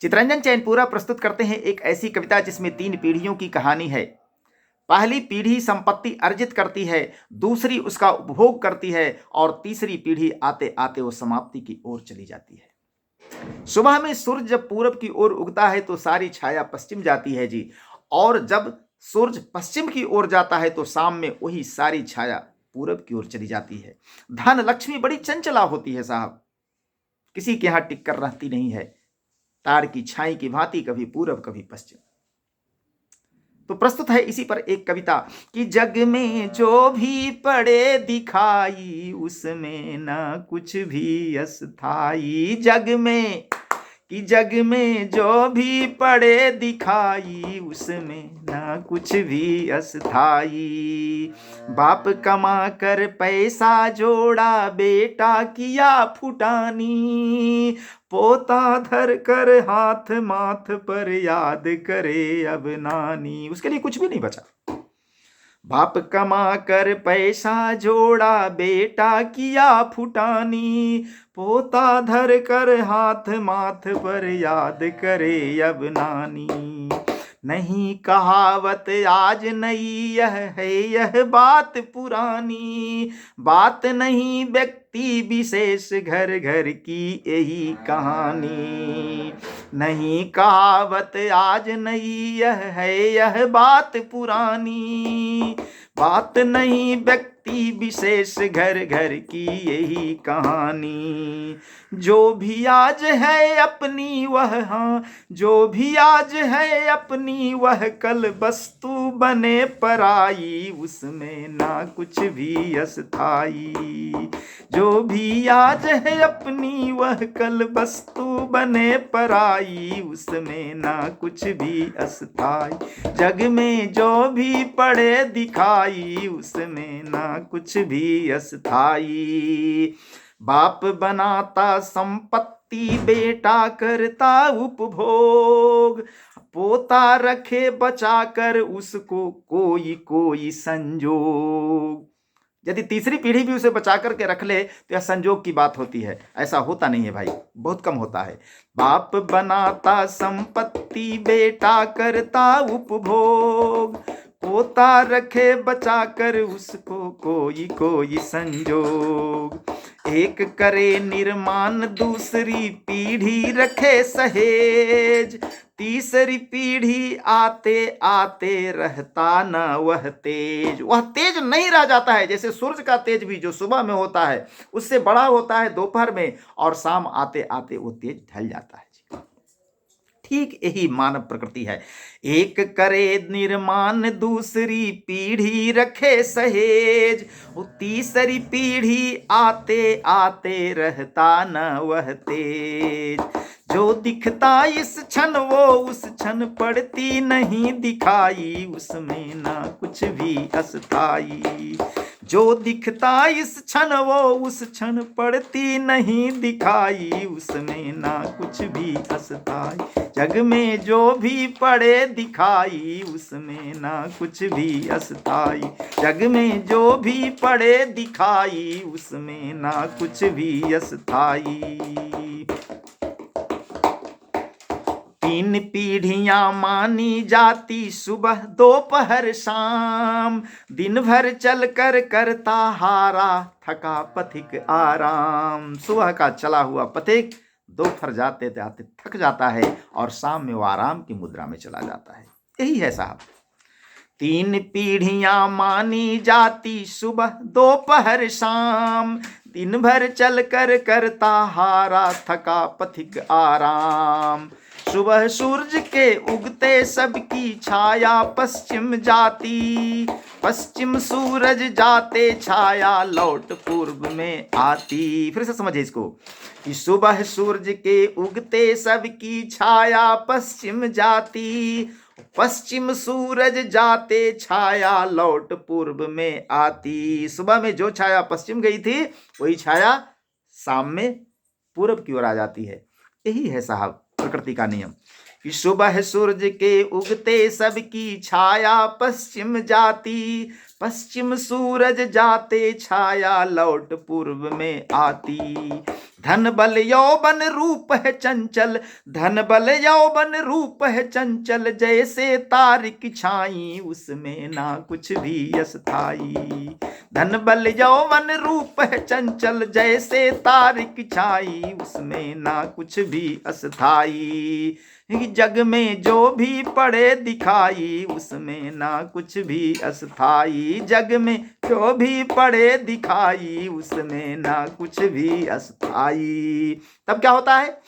चितरंजन चैनपुरा प्रस्तुत करते हैं एक ऐसी कविता जिसमें 3 पीढ़ियों की कहानी है। पहली पीढ़ी संपत्ति अर्जित करती है, दूसरी उसका उपभोग करती है और तीसरी पीढ़ी आते आते वो समाप्ति की ओर चली जाती है। सुबह में सूर्य जब पूरब की ओर उगता है तो सारी छाया पश्चिम जाती है जी, और जब सूर्य पश्चिम की ओर जाता है तो शाम में वही सारी छाया पूरब की ओर चली जाती है। धन लक्ष्मी बड़ी चंचला होती है साहब, किसी के यहां टिक कर रहती नहीं है। तार की छाई की भांति कभी पूरब कभी पश्चिम। तो प्रस्तुत है इसी पर एक कविता कि जग में जो भी पड़े दिखाई उसमें ना कुछ भी अस्थाई। जग में जो भी पड़े दिखाई उसमें ना कुछ भी अस्थाई। बाप कमा कर पैसा जोड़ा, बेटा किया फुटानी, पोता धर कर हाथ माथ पर याद करे अब नानी। उसके लिए कुछ भी नहीं बचा। बाप कमा कर पैसा जोड़ा, बेटा किया फुटानी, पोता धर कर हाथ माथ पर याद करे अब नानी। नहीं कहावत आज नई यह है यह बात पुरानी, बात नहीं व्यक्ति विशेष घर घर की यही कहानी। नहीं कहावत आज नई यह है यह बात पुरानी, बात नहीं व्यक्ति विशेष घर घर की यही कहानी। जो भी आज है अपनी वह, हाँ जो भी आज है अपनी वह कल वस्तु बने पराई, उसमें ना कुछ भी अस्थाई। जो भी आज है अपनी वह कल वस्तु बने पराई, उसमें ना कुछ भी अस्थाई। जग में जो भी पड़े दिखाई उसमें ना कुछ भी अस्थाई। बाप बनाता संपत्ति, बेटा करता उपभोग, पोता रखे बचा कर उसको कोई कोई संजोग। यदि तीसरी पीढ़ी भी उसे बचा करके रख ले तो यह संजोग की बात होती है। ऐसा होता नहीं है भाई, बहुत कम होता है। बाप बनाता संपत्ति, बेटा करता उपभोग, पोता रखे बचा कर उसको कोई कोई संजोग। एक करे निर्माण दूसरी पीढ़ी रखे सहेज, तीसरी पीढ़ी आते आते रहता न वह तेज। वह तेज नहीं रह जाता है। जैसे सूर्य का तेज भी जो सुबह में होता है उससे बड़ा होता है दोपहर में, और शाम आते आते वो तेज ढल जाता है। ठीक यही मानव प्रकृति है। एक करे निर्माण दूसरी पीढ़ी रखे सहेज, वो तीसरी पीढ़ी आते आते रहता न वह तेज। जो दिखता इस क्षण वो उस क्षण पड़ती नहीं दिखाई, उसमें ना कुछ भी अस्थाई। जो दिखता इस क्षण वो उस क्षण पड़ती नहीं दिखाई, उसमें ना कुछ भी अस्थाई। जग में जो भी पड़े दिखाई उसमें ना कुछ भी अस्थाई। जग में जो भी पड़े दिखाई उसमें ना कुछ भी अस्थाई। 3 पीढ़ियां मानी जाती, सुबह दोपहर शाम, दिन भर चल कर करता हारा थका पथिक आराम। सुबह का चला हुआ पथिक दोपहर जाते जाते थक जाता है और शाम में वो आराम की मुद्रा में चला जाता है। यही है साहब। 3 पीढ़ियां मानी जाती, सुबह दोपहर शाम, दिन भर चल कर करता हारा थका पथिक आराम। सुबह सूरज के उगते सबकी छाया पश्चिम जाती, पश्चिम सूरज जाते छाया लौट पूर्व में आती। फिर से समझिए इसको कि सुबह सूरज के उगते सबकी छाया पश्चिम जाती, पश्चिम सूरज जाते छाया लौट पूर्व में आती। सुबह में जो छाया पश्चिम गई थी वही छाया शाम में पूरब की ओर आ जाती है। यही है साहब प्रकृति का नियम कि सुबह सूरज के उगते सबकी छाया पश्चिम जाती, पश्चिम सूरज जाते छाया लौट पूर्व में आती। धन बल यौवन रूप है चंचल, धन बल यौवन रूप है चंचल, जैसे तारिक छाई उसमें ना कुछ भी अस्थाई। धन बल यौवन रूप है चंचल, जैसे तारिक छाई उसमें ना कुछ भी अस्थाई। जग में जो भी पड़े दिखाई उसमें ना कुछ भी अस्थाई। जग में जो भी पड़े दिखाई उसमें ना कुछ भी अस्थाई। तब क्या होता है?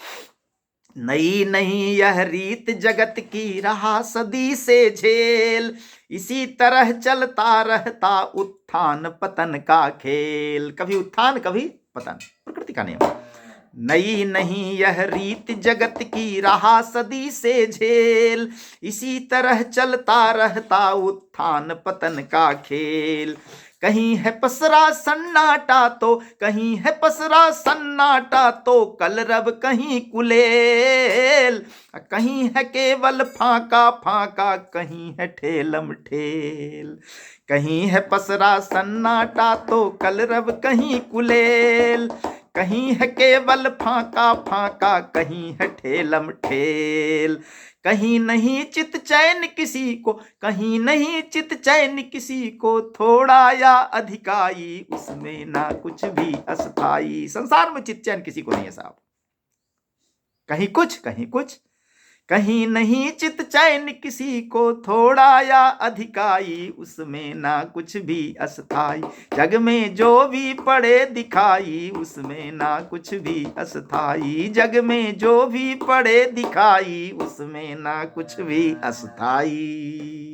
नई नहीं यह रीत जगत की, रहा सदी से झेल, इसी तरह चलता रहता उत्थान पतन का खेल। कभी उत्थान कभी पतन, प्रकृति का नियम। नई नहीं यह रीत जगत की, रहा सदी से झेल, इसी तरह चलता रहता उत्थान पतन का खेल। कहीं है पसरा सन्नाटा तो, कहीं है पसरा सन्नाटा तो, कलरव कहीं कुलेल, कहीं है केवल फाका फाका, कहीं है ठेलम ठेल। कहीं है पसरा सन्नाटा तो, कलरव कहीं कुलेल, कहीं है केवल फाका फाका, कहीं है ठेलम ठेल। कहीं नहीं चित चैन किसी को, कहीं नहीं चित चैन किसी को, थोड़ा या अधिकाई उसमें ना कुछ भी अस्थाई। संसार में चित चैन किसी को नहीं है साहब, कहीं कुछ कहीं कुछ। कहीं नहीं चित चैन किसी को, थोड़ा या अधिकाई उसमें ना कुछ भी अस्थाई। जग में जो भी पड़े दिखाई उसमें ना कुछ भी अस्थाई। जग में जो भी पड़े दिखाई उसमें ना कुछ भी अस्थाई।